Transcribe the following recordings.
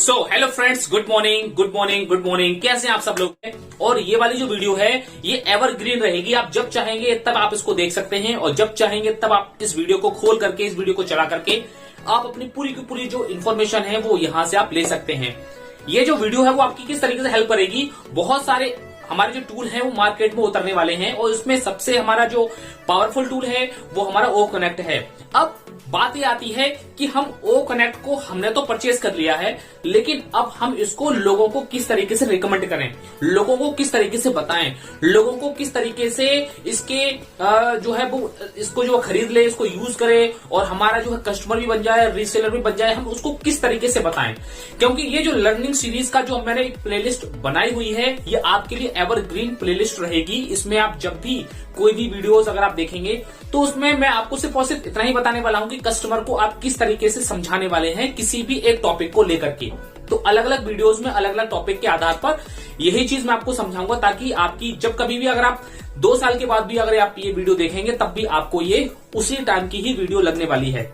So hello friends, good morning good morning good morning. कैसे हैं आप सब लोग? और ये वाली जो वीडियो है ये एवरग्रीन रहेगी। आप जब चाहेंगे तब आप इसको देख सकते हैं और जब चाहेंगे तब आप इस वीडियो को खोल करके, इस वीडियो को चला करके आप अपनी पूरी की पूरी जो इन्फॉर्मेशन है वो यहां से आप ले सकते हैं। ये जो वीडियो है वो आपकी किस तरीके से हेल्प करेगी, बहुत सारे हमारे जो टूल है वो मार्केट में उतरने वाले हैं और उसमें सबसे हमारा जो पावरफुल टूल है वो हमारा ओ कनेक्ट है। अब बात ये आती है कि हम ओ कनेक्ट को हमने तो परचेज कर लिया है, लेकिन अब हम इसको लोगों को किस तरीके से रिकमेंड करें, लोगों को किस तरीके से बताएं, लोगों को किस तरीके से इसके जो है वो इसको जो खरीद ले, इसको यूज करे और हमारा जो है कस्टमर भी बन जाए, रीसेलर भी बन जाए, हम उसको किस तरीके से बताएं। क्योंकि ये जो लर्निंग सीरीज का जो मैंने एक प्लेलिस्ट बनाई हुई है ये आपके लिए एवरग्रीन प्लेलिस्ट रहेगी। इसमें आप जब भी कोई भी वीडियोस अगर आप देखेंगे तो उसमें मैं आपको सिर्फ और सिर्फ इतना ही बताने वाला हूं कि कस्टमर को आप किस तरीके से समझाने वाले हैं किसी भी एक टॉपिक को लेकर के। तो अलग अलग वीडियोस में अलग अलग टॉपिक के आधार पर यही चीज मैं आपको समझाऊंगा, ताकि आपकी जब कभी भी अगर आप 2 साल के बाद भी अगर आप ये वीडियो देखेंगे तब भी आपको ये उसी टाइम की ही वीडियो लगने वाली है।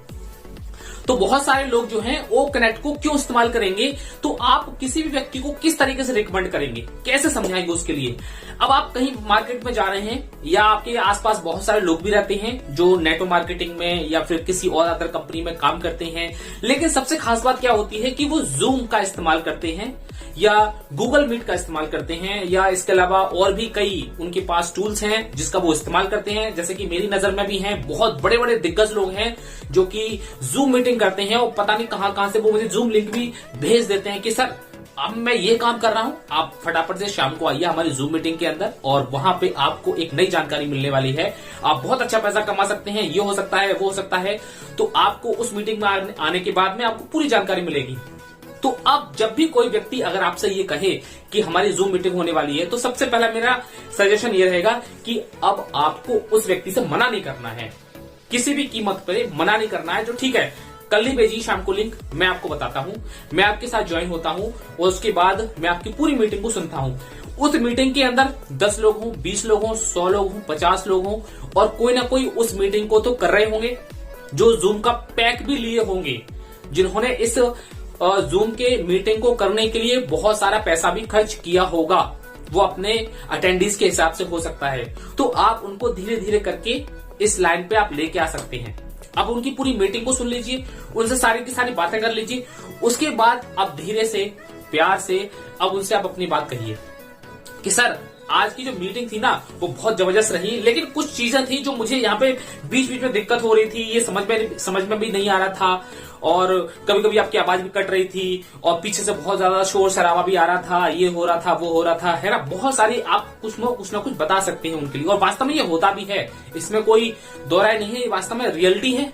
तो बहुत सारे लोग जो हैं ओ कनेक्ट को क्यों इस्तेमाल करेंगे, तो आप किसी भी व्यक्ति को किस तरीके से रिकमेंड करेंगे, कैसे समझाएंगे उसके लिए। अब आप कहीं मार्केट में जा रहे हैं या आपके आसपास बहुत सारे लोग भी रहते हैं जो नेटवर्क मार्केटिंग में या फिर किसी और अदर कंपनी में काम करते हैं, लेकिन सबसे खास बात क्या होती है कि वो जूम का इस्तेमाल करते हैं या गूगल मीट का इस्तेमाल करते हैं या इसके अलावा और भी कई उनके पास टूल्स हैं जिसका वो इस्तेमाल करते हैं। जैसे कि मेरी नजर में भी हैं, बहुत बड़े बड़े दिग्गज लोग हैं जो कि जूम मीटिंग करते हैं और पता नहीं कहां से वो मुझे जूम लिंक भी भेज देते हैं कि सर अब मैं ये काम कर रहा हूं, आप फटाफट से शाम को आइए हमारी जूम मीटिंग के अंदर और वहां पे आपको एक नई जानकारी मिलने वाली है, आप बहुत अच्छा पैसा कमा सकते हैं, ये हो सकता है वो हो सकता है। तो आपको उस मीटिंग में आने के बाद में आपको पूरी जानकारी मिलेगी। तो अब जब भी कोई व्यक्ति अगर आपसे ये कहे कि हमारी जूम मीटिंग होने वाली है, तो सबसे पहला मेरा सजेशन ये रहेगा कि अब आपको उस व्यक्ति से मना नहीं करना है, किसी भी कीमत पे मना नहीं करना है। जो ठीक है, कल ही भेजिए शाम को लिंक, मैं आपको बताता हूं, मैं आपके साथ ज्वाइन होता हूं और उसके बाद मैं आपकी पूरी मीटिंग को सुनता हूं। उस मीटिंग के अंदर 10 लोग हों, 20 लोग हों, 100 लोग हों, 50 लोग हों और कोई ना कोई उस मीटिंग को तो कर रहे होंगे, जो जूम का पैक भी लिए होंगे, जिन्होंने इस जूम के मीटिंग को करने के लिए बहुत सारा पैसा भी खर्च किया होगा, वो अपने अटेंडीज के हिसाब से हो सकता है। तो आप उनको धीरे धीरे करके इस लाइन पे आप लेके आ सकते हैं। अब उनकी पूरी मीटिंग को सुन लीजिए, उनसे सारी की सारी बातें कर लीजिए, उसके बाद आप धीरे से प्यार से अब उनसे आप अपनी बात कहिए कि सर आज की जो मीटिंग थी ना वो बहुत जबरदस्त रही, लेकिन कुछ चीजें थी जो मुझे यहाँ पे बीच बीच में दिक्कत हो रही थी, ये समझ में भी नहीं आ रहा था और कभी कभी आपकी आवाज भी कट रही थी और पीछे से बहुत ज्यादा शोर शराबा भी आ रहा था, ये हो रहा था वो हो रहा था, है ना। बहुत सारी आप कुछ ना कुछ बता सकते हैं उनके लिए और वास्तव में ये होता भी है, इसमें कोई दो राय नहीं है, ये वास्तव में रियलिटी है।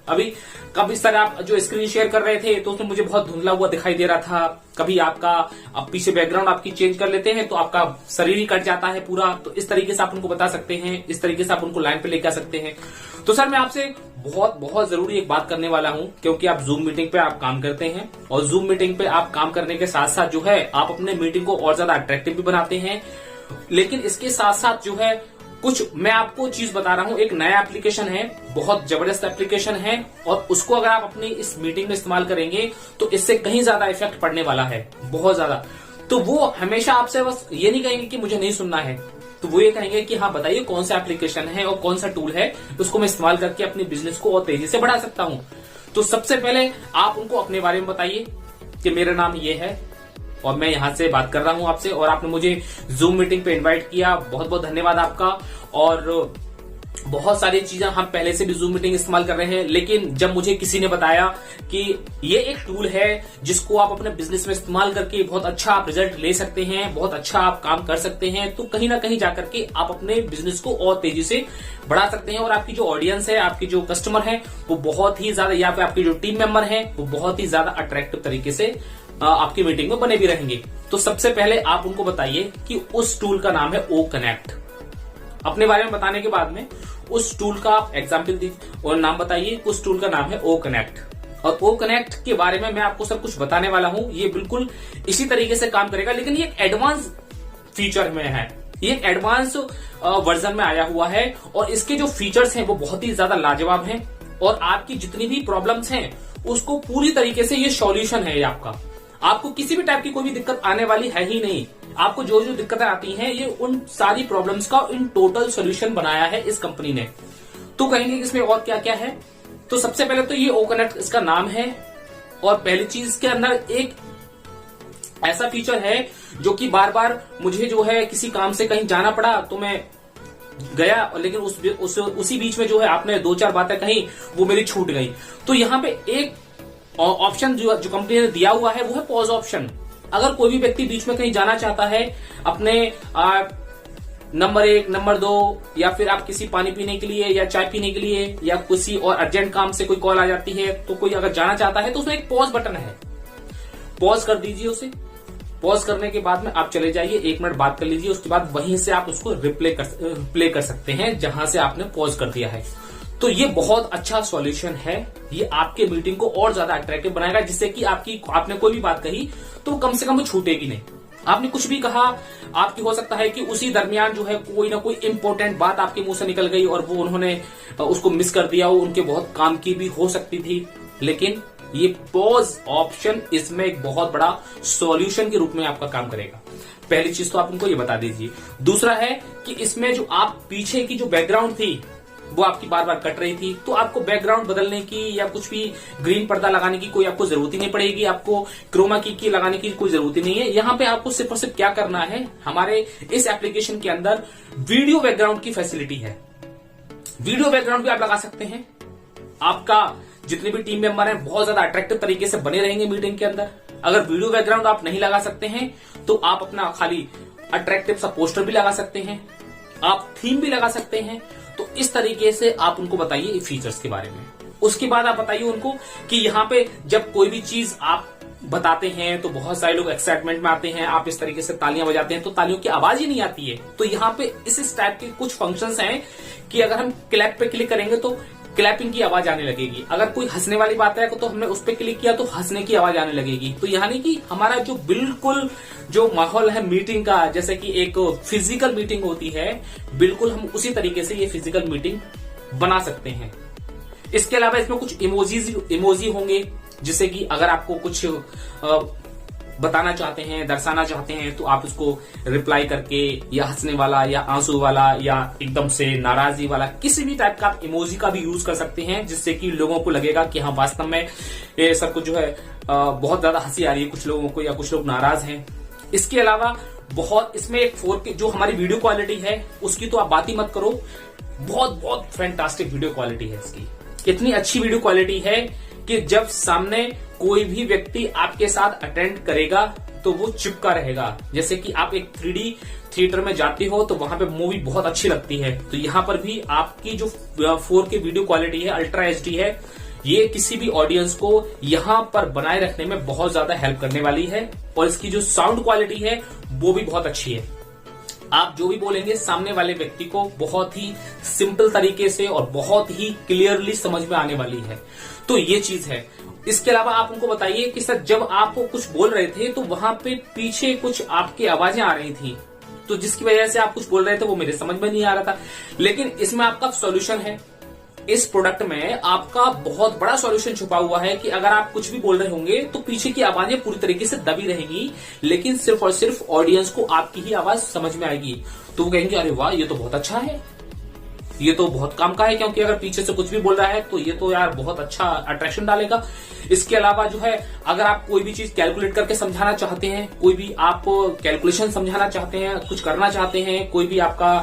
अभी कभी सर आप जो स्क्रीन शेयर कर रहे थे तो उसमें मुझे बहुत धुंधला हुआ दिखाई दे रहा था, कभी आपका आप पीछे बैकग्राउंड आपकी चेंज कर लेते हैं तो आपका शरीर ही कट जाता है पूरा। तो इस तरीके से आप उनको बता सकते हैं, इस तरीके से आप उनको लाइन पे लेके आ सकते हैं। तो सर मैं आपसे बहुत बहुत जरूरी एक बात करने वाला हूं, क्योंकि आप जूम मीटिंग पे आप काम करते हैं और जूम मीटिंग पे आप काम करने के साथ साथ जो है आप अपने मीटिंग को और ज्यादा अट्रैक्टिव भी बनाते हैं, लेकिन इसके साथ साथ जो है कुछ मैं आपको चीज बता रहा हूं, एक नया एप्लीकेशन है, बहुत जबरदस्त एप्लीकेशन है और उसको अगर आप अपनी इस मीटिंग में इस्तेमाल करेंगे तो इससे कहीं ज्यादा इफेक्ट पड़ने वाला है, बहुत ज्यादा। तो वो हमेशा आपसे बस ये नहीं कहेंगे कि मुझे नहीं सुनना है, तो वो ये कहेंगे कि हाँ बताइए कौन सा एप्लीकेशन है और कौन सा टूल है, उसको मैं इस्तेमाल करके अपनी बिजनेस को और तेजी से बढ़ा सकता हूं। तो सबसे पहले आप उनको अपने बारे में बताइए कि मेरा नाम ये है और मैं यहां से बात कर रहा हूं आपसे और आपने मुझे जूम मीटिंग पे इनवाइट किया, बहुत बहुत धन्यवाद आपका। और बहुत सारी चीजें हम पहले से भी जूम मीटिंग इस्तेमाल कर रहे हैं, लेकिन जब मुझे किसी ने बताया कि ये एक टूल है जिसको आप अपने बिजनेस में इस्तेमाल करके बहुत अच्छा आप रिजल्ट ले सकते हैं, बहुत अच्छा आप काम कर सकते हैं, तो कहीं ना कहीं जाकर के आप अपने बिजनेस को और तेजी से बढ़ा सकते हैं और आपकी जो ऑडियंस है, आपकी जो कस्टमर है वो बहुत ही ज्यादा, या फिर आपके जो टीम मेंबर है वो बहुत ही ज्यादा अट्रैक्टिव तरीके से आपकी मीटिंग में बने भी रहेंगे। तो सबसे पहले आप उनको बताइए कि उस टूल का नाम है ओ कनेक्ट। अपने बारे में बताने के बाद में उस टूल का एग्जाम्पल दीजिए और नाम बताइए, उस टूल का नाम है ओ कनेक्ट। और ओ कनेक्ट के बारे में मैं आपको सब कुछ बताने वाला हूं, ये बिल्कुल इसी तरीके से काम करेगा, लेकिन ये एक एडवांस फीचर में है, ये एक एडवांस वर्जन में आया हुआ है और इसके जो फीचर्स हैं वो बहुत ही ज्यादा लाजवाब हैं और आपकी जितनी भी प्रॉब्लम्स हैं उसको पूरी तरीके से ये सॉल्यूशन है आपका। आपको किसी भी टाइप की कोई भी दिक्कत आने वाली है ही नहीं। आपको जो जो दिक्कतें आती हैं ये उन सारी प्रॉब्लम्स का इन टोटल सोल्यूशन बनाया है इस कंपनी ने। तो कहेंगे कि इसमें और क्या क्या है। तो सबसे पहले तो ये ओकनेक्ट इसका नाम है, और पहली चीज इसके अंदर एक ऐसा फीचर है जो कि बार बार मुझे जो है किसी काम से कहीं जाना पड़ा तो मैं गया, लेकिन उसी बीच में जो है आपने 2-4 बातें कही वो मेरी छूट गई। तो यहाँ पे एक ऑप्शन जो कंपनी ने दिया हुआ है वो है पॉज ऑप्शन। अगर कोई भी व्यक्ति बीच में कहीं जाना चाहता है अपने नंबर 1, नंबर 2, या फिर आप किसी पानी पीने के लिए या चाय पीने के लिए या किसी और अर्जेंट काम से कोई कॉल आ जाती है, तो कोई अगर जाना चाहता है तो उसमें एक पॉज बटन है, पॉज कर दीजिए उसे। पॉज करने के बाद में आप चले जाइए, 1 मिनट बात कर लीजिए, उसके बाद वहीं से आप उसको प्ले कर सकते हैं जहां से आपने पॉज कर दिया है। तो ये बहुत अच्छा सॉल्यूशन है, ये आपके मीटिंग को और ज्यादा अट्रैक्टिव बनाएगा, जिससे कि आपने कोई भी बात कही तो कम से कम वो छूटेगी नहीं। आपने कुछ भी कहा, आपकी हो सकता है कि उसी दरमियान जो है कोई ना कोई इंपॉर्टेंट बात आपके मुंह से निकल गई और वो उन्होंने उसको मिस कर दिया हो, उनके बहुत काम की भी हो सकती थी, लेकिन ये पॉज ऑप्शन इसमें एक बहुत बड़ा सॉल्यूशन के रूप में आपका काम करेगा। पहली चीज तो आप उनको ये बता दीजिए। दूसरा है कि इसमें जो आप पीछे की जो बैकग्राउंड थी वो आपकी बार बार कट रही थी, तो आपको बैकग्राउंड बदलने की या कुछ भी ग्रीन पर्दा लगाने की कोई आपको जरूरत ही नहीं पड़ेगी, आपको क्रोमा की लगाने की कोई जरूरत ही नहीं है। यहाँ पे आपको सिर्फ और सिर्फ क्या करना है, हमारे इस एप्लीकेशन के अंदर वीडियो बैकग्राउंड की फैसिलिटी है। वीडियो बैकग्राउंड भी आप लगा सकते हैं। आपका जितने भी टीम मेंबर हैं बहुत ज्यादा अट्रैक्टिव तरीके से बने रहेंगे मीटिंग के अंदर। अगर वीडियो बैकग्राउंड आप नहीं लगा सकते हैं तो आप अपना खाली अट्रैक्टिव सा पोस्टर भी लगा सकते हैं, आप थीम भी लगा सकते हैं। तो इस तरीके से आप उनको बताइए फीचर्स के बारे में। उसके बाद आप बताइए उनको कि यहाँ पे जब कोई भी चीज आप बताते हैं तो बहुत सारे लोग एक्साइटमेंट में आते हैं, आप इस तरीके से तालियां बजाते हैं तो तालियों की आवाज ही नहीं आती है। तो यहाँ पे इस टाइप के कुछ फंक्शंस हैं कि अगर हम क्लैप पे क्लिक करेंगे तो क्लैपिंग की आवाज आने लगेगी। अगर कोई हंसने वाली बात है तो हमने उस पर क्लिक किया तो हंसने की आवाज आने लगेगी। तो यानी कि हमारा जो बिल्कुल जो माहौल है मीटिंग का, जैसे कि एक फिजिकल मीटिंग होती है, बिल्कुल हम उसी तरीके से ये फिजिकल मीटिंग बना सकते हैं। इसके अलावा इसमें कुछ इमोजी होंगे, जिससे कि अगर आपको कुछ बताना चाहते हैं, दर्शाना चाहते हैं, तो आप उसको रिप्लाई करके या हंसने वाला या आंसू वाला या एकदम से नाराजगी वाला किसी भी टाइप का आप इमोजी का भी यूज कर सकते हैं, जिससे कि लोगों को लगेगा कि हाँ वास्तव में ये सब कुछ जो है बहुत ज्यादा हंसी आ रही है कुछ लोगों को, या कुछ लोग नाराज हैं। इसके अलावा बहुत इसमें एक 4K जो हमारी वीडियो क्वालिटी है उसकी तो आप बात ही मत करो, बहुत बहुत फैंटास्टिक वीडियो क्वालिटी है इसकी। इतनी अच्छी वीडियो क्वालिटी है कि जब सामने कोई भी व्यक्ति आपके साथ अटेंड करेगा तो वो चिपका रहेगा। जैसे कि आप एक 3D थिएटर में जाते हो तो वहां पे मूवी बहुत अच्छी लगती है, तो यहाँ पर भी आपकी जो 4K वीडियो क्वालिटी है, अल्ट्रा HD है, ये किसी भी ऑडियंस को यहाँ पर बनाए रखने में बहुत ज्यादा हेल्प करने वाली है। और इसकी जो साउंड क्वालिटी है वो भी बहुत अच्छी है। आप जो भी बोलेंगे सामने वाले व्यक्ति को बहुत ही सिंपल तरीके से और बहुत ही क्लियरली समझ में आने वाली है। तो ये चीज है। इसके अलावा आप उनको बताइए कि सर जब आप कुछ बोल रहे थे तो वहां पे पीछे कुछ आपकी आवाजें आ रही थी, तो जिसकी वजह से आप कुछ बोल रहे थे वो मेरे समझ में नहीं आ रहा था, लेकिन इसमें आपका सॉल्यूशन है। इस प्रोडक्ट में आपका बहुत बड़ा सॉल्यूशन छुपा हुआ है कि अगर आप कुछ भी बोल रहे होंगे तो पीछे की आवाजें पूरी तरीके से दबी रहेंगी, लेकिन सिर्फ और सिर्फ ऑडियंस को आपकी ही आवाज समझ में आएगी। तो वो कहेंगे अरे वाह ये तो बहुत अच्छा है, ये तो बहुत काम का है, क्योंकि अगर पीछे से कुछ भी बोल रहा है तो ये तो यार बहुत अच्छा अट्रैक्शन डालेगा। इसके अलावा जो है अगर आप कोई भी चीज कैलकुलेट करके समझाना चाहते हैं, कोई भी आप कैलकुलेशन समझाना चाहते हैं, कुछ करना चाहते हैं, कोई भी आपका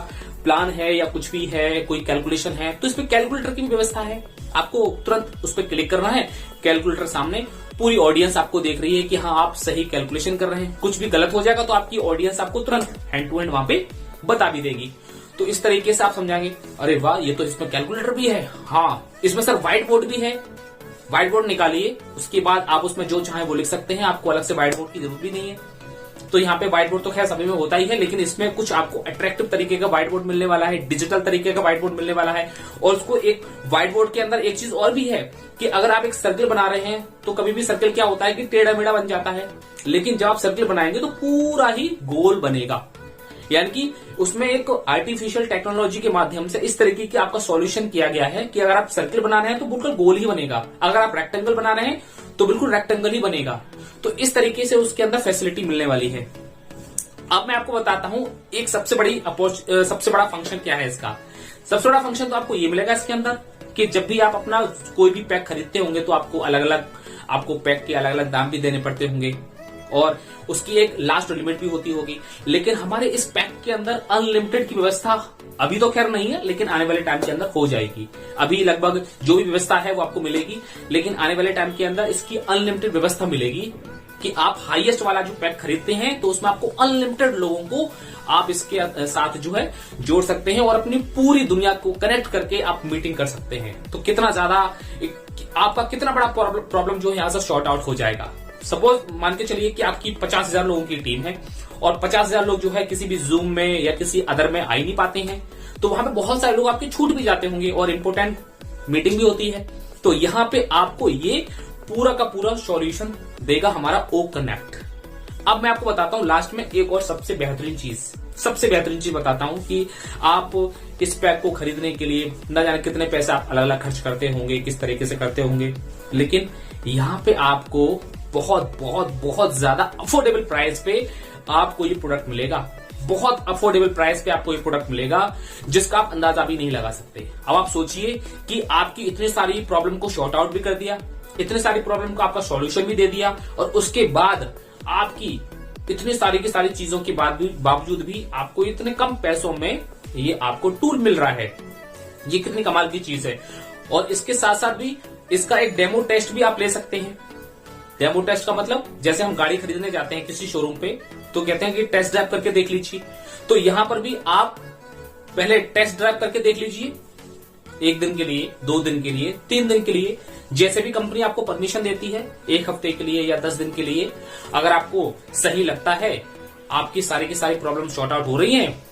प्लान है या कुछ भी है, कोई कैलकुलेशन है, तो इसमें कैलकुलेटर की भी व्यवस्था है। आपको तुरंत उस पर क्लिक करना है, कैलकुलेटर सामने पूरी ऑडियंस आपको देख रही है कि हाँ आप सही कैलकुलेशन कर रहे हैं। कुछ भी गलत हो जाएगा तो आपकी ऑडियंस आपको तुरंत हैंड टू हैंड वहां पे बता भी देगी। तो इस तरीके से आप समझाएंगे अरे वाह ये तो इसमें कैलकुलेटर भी है, हाँ इसमें सर व्हाइट बोर्ड भी है, व्हाइट बोर्ड निकालिए, उसके बाद आप उसमें जो चाहे वो लिख सकते हैं, आपको अलग से व्हाइट बोर्ड की जरूरत भी नहीं है। तो यहाँ पे व्हाइट बोर्ड तो खैर सभी में होता ही है, लेकिन इसमें कुछ आपको अट्रैक्टिव तरीके का व्हाइट बोर्ड मिलने वाला है, डिजिटल तरीके का व्हाइट बोर्ड मिलने वाला है। और उसको एक व्हाइट बोर्ड के अंदर एक चीज और भी है कि अगर आप एक सर्कल बना रहे हैं तो कभी भी सर्कल क्या होता है कि टेढ़ा मेढ़ा बन जाता है, लेकिन जब आप सर्कल बनाएंगे तो पूरा ही गोल बनेगा। यानी कि उसमें एक आर्टिफिशियल टेक्नोलॉजी के माध्यम से इस तरीके की आपका सॉल्यूशन किया गया है कि अगर आप सर्किल बना रहे हैं तो बिल्कुल गोल ही बनेगा, अगर आप रेक्टेंगल बना रहे हैं तो बिल्कुल रेक्टेंगल ही बनेगा। तो इस तरीके से उसके अंदर फैसिलिटी मिलने वाली है। अब मैं आपको बताता हूं एक सबसे बड़ा फंक्शन क्या है इसका। सबसे बड़ा फंक्शन तो आपको ये मिलेगा इसके अंदर कि जब भी आप अपना कोई भी पैक खरीदते होंगे तो आपको अलग अलग पैक के अलग अलग दाम भी देने पड़ते होंगे और उसकी एक लास्ट लिमिट भी होती होगी। लेकिन हमारे इस पैक के अंदर अनलिमिटेड की व्यवस्था अभी तो खैर नहीं है, लेकिन आने वाले टाइम के अंदर हो जाएगी। अभी लगभग जो भी व्यवस्था है वो आपको मिलेगी, लेकिन आने वाले टाइम के अंदर इसकी अनलिमिटेड व्यवस्था मिलेगी कि आप हाईएस्ट वाला जो पैक खरीदते हैं तो उसमें आपको अनलिमिटेड लोगों को आप इसके साथ जो है जोड़ सकते हैं और अपनी पूरी दुनिया को कनेक्ट करके आप मीटिंग कर सकते हैं। तो कितना ज्यादा आपका कितना बड़ा प्रॉब्लम जो है यहां से शॉर्ट आउट हो जाएगा। सपोज मान के चलिए कि आपकी 50,000 लोगों की टीम है और 50,000 लोग जो है किसी भी जूम में या किसी अदर में आ ही नहीं पाते हैं, तो वहां पे बहुत सारे लोग आपके छूट भी जाते होंगे और इंपॉर्टेंट मीटिंग भी होती है। तो यहां पे आपको ये पूरा का पूरा सॉल्यूशन देगा हमारा ओ कनेक्ट। अब मैं आपको बताता हूं लास्ट में एक और सबसे बेहतरीन चीज बताता हूं कि आप इस पैक को खरीदने के लिए न जाने कितने पैसे आप अलग अलग खर्च करते होंगे, किस तरीके से करते होंगे, लेकिन यहां पे आपको बहुत बहुत बहुत ज्यादा अफोर्डेबल प्राइस पे आपको ये प्रोडक्ट मिलेगा। बहुत अफोर्डेबल प्राइस पे आपको ये प्रोडक्ट मिलेगा जिसका आप अंदाजा भी नहीं लगा सकते। अब आप सोचिए कि आपकी इतनी सारी प्रॉब्लम को शॉर्ट आउट भी कर दिया, इतने सारी प्रॉब्लम का आपका सॉल्यूशन भी दे दिया और उसके बाद आपकी इतनी सारी की सारी चीजों के बावजूद भी आपको इतने कम पैसों में ये आपको टूल मिल रहा है। ये कितनी कमाल की चीज है। और इसके साथ साथ भी इसका एक डेमो टेस्ट भी आप ले सकते हैं। डेमो टेस्ट का मतलब जैसे हम गाड़ी खरीदने जाते हैं किसी शोरूम पे तो कहते हैं कि टेस्ट ड्राइव करके देख लीजिए, तो यहां पर भी आप पहले टेस्ट ड्राइव करके देख लीजिए, 1 दिन के लिए, 2 दिन के लिए, 3 दिन के लिए, जैसे भी कंपनी आपको परमिशन देती है, 1 हफ्ते के लिए या 10 दिन के लिए। अगर आपको सही लगता है, आपकी सारी की सारी प्रॉब्लम सॉर्ट आउट हो रही हैं,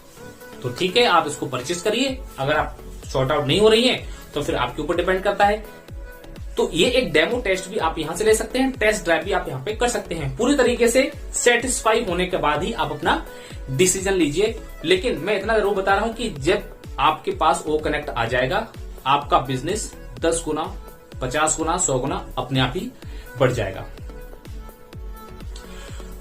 तो ठीक है, आप इसको परचेज करिए। अगर आप सॉर्ट आउट नहीं हो रही हैं तो फिर आपके ऊपर डिपेंड करता है। तो ये एक डेमो टेस्ट भी आप यहां से ले सकते हैं, टेस्ट ड्राइव भी आप यहां पे कर सकते हैं। पूरी तरीके से सेटिस्फाई होने के बाद ही आप अपना डिसीजन लीजिए। लेकिन मैं इतना जरूर बता रहा हूं कि जब आपके पास ओ कनेक्ट आ जाएगा, आपका बिजनेस 10 गुना, 50 गुना, 100 गुना अपने आप ही बढ़ जाएगा।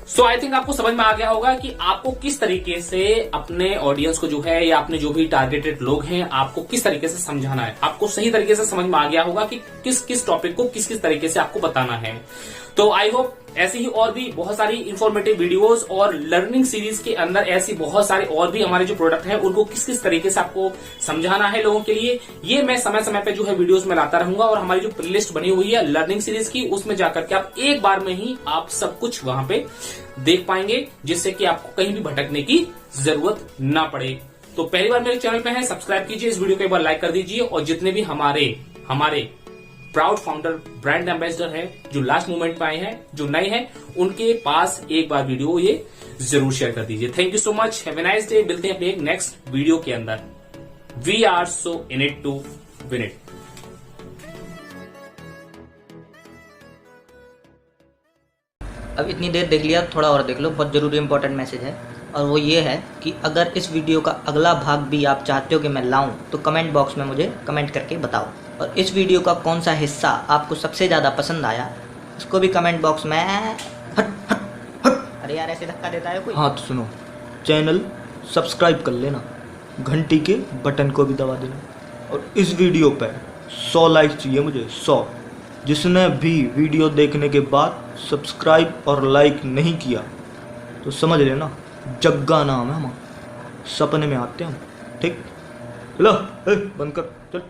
सो आई थिंक आपको समझ में आ गया होगा कि आपको किस तरीके से अपने ऑडियंस को जो है या अपने जो भी टारगेटेड लोग हैं, आपको किस तरीके से समझाना है। आपको सही तरीके से समझ में आ गया होगा कि किस किस टॉपिक को किस किस तरीके से आपको बताना है। तो आई होप ऐसी ही और भी बहुत सारी इंफॉर्मेटिव वीडियोस और लर्निंग सीरीज के अंदर ऐसी बहुत सारे और भी हमारे जो प्रोडक्ट हैं उनको किस किस तरीके से आपको समझाना है लोगों के लिए, ये मैं समय समय पे जो है वीडियोस में लाता रहूंगा। और हमारी जो प्लेलिस्ट बनी हुई है लर्निंग सीरीज की, उसमें जाकर के आप एक बार में ही आप सब कुछ वहां पे देख पाएंगे, जिससे कि आपको कहीं भी भटकने की जरूरत ना पड़े। तो पहली बार मेरे चैनल पे है, सब्सक्राइब कीजिए, इस वीडियो को एक बार लाइक कर दीजिए और जितने भी हमारे प्राउड फाउंडर ब्रांड एम्बेसडर है जो लास्ट मोमेंट पे आए हैं, जो नए हैं, उनके पास एक बार वीडियो ये जरूर शेयर कर दीजिए। Thank you so much, have a nice day. मिलते हैं अपने एक नेक्स्ट वीडियो के अंदर। We are so in it to win it. अब इतनी देर देख लिया, थोड़ा और देख लो, बहुत ज़रूरी इंपॉर्टेंट मैसेज है। और वो ये है कि अगर इस वीडियो का अगला भाग भी आप चाहते हो कि मैं लाऊं तो कमेंट बॉक्स में मुझे कमेंट करके बताओ। और इस वीडियो का कौन सा हिस्सा आपको सबसे ज़्यादा पसंद आया उसको भी कमेंट बॉक्स में अरे यार ऐसे धक्का देता है कोई। हाँ तो सुनो, चैनल सब्सक्राइब कर लेना, घंटी के बटन को भी दबा देना। और इस वीडियो पर 100 लाइक चाहिए मुझे, 100। जिसने भी वीडियो देखने के बाद सब्सक्राइब और लाइक नहीं किया तो समझ लेना जग्गा नाम है हमारा, सपने में आते हैं हम। ठीक, लो बंद कर, चल।